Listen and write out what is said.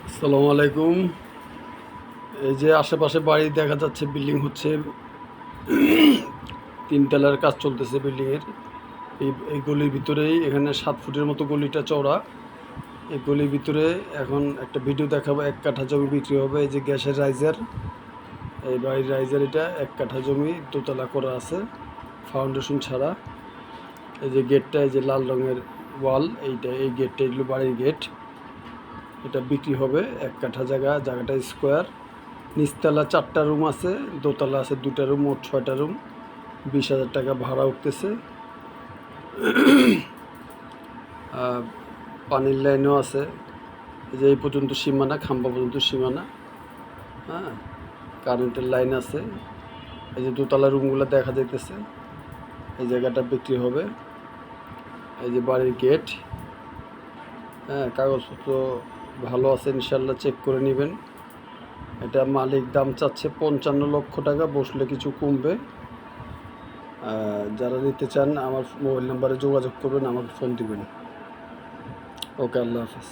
আসসালামু আলাইকুম। এই যে আশেপাশে বাড়ি দেখা যাচ্ছে, বিল্ডিং হচ্ছে, তিনতলার কাজ চলতেছে বিল্ডিংয়ের। এই গলির ভিতরেই, এখানে 7 ফুটের মতো গলিটা চওড়া। এই গলির ভিতরে এখন একটা ভিডিও দেখাবো। 1 কাঠা জমি বিক্রি হবে। এই যে গ্যাসের রাইজার, এই বাড়ির রাইজার, এটা 1 কাঠা জমি, দোতলা করা আছে, ফাউন্ডেশন ছাড়া। এই যে গেটটা, এই যে লাল রঙের ওয়াল, এই গেটটা এগুলো বাড়ির গেট। এটা বিক্রি হবে। 1 কাঠা জায়গাটা স্কোয়ার। নিচতলা 4টা রুম আছে, দোতলা আছে 2টা রুম, মোট 6টা রুম। 20,000 টাকা ভাড়া উঠতেছে। পানির লাইনও আছে। এই যে এই পর্যন্ত সীমানা, খাম্বা পর্যন্ত সীমানা। হ্যাঁ, কারেন্টের লাইন আছে। এই যে দোতলা রুমগুলো দেখা যাইতেছে। এই জায়গাটা বিক্রি হবে। এই যে বাড়ির গেট। হ্যাঁ, কাগজপত্র ভালো আছে ইনশাল্লাহ, চেক করে নেবেন। এটা মালিক দাম চাচ্ছে 55 লক্ষ টাকা, বসলে কিছু কমবে। যারা নিতে চান আমার মোবাইল নাম্বারে যোগাযোগ করবেন, আমাকে ফোন দিবেন। ওকে, আল্লাহ হাফেজ।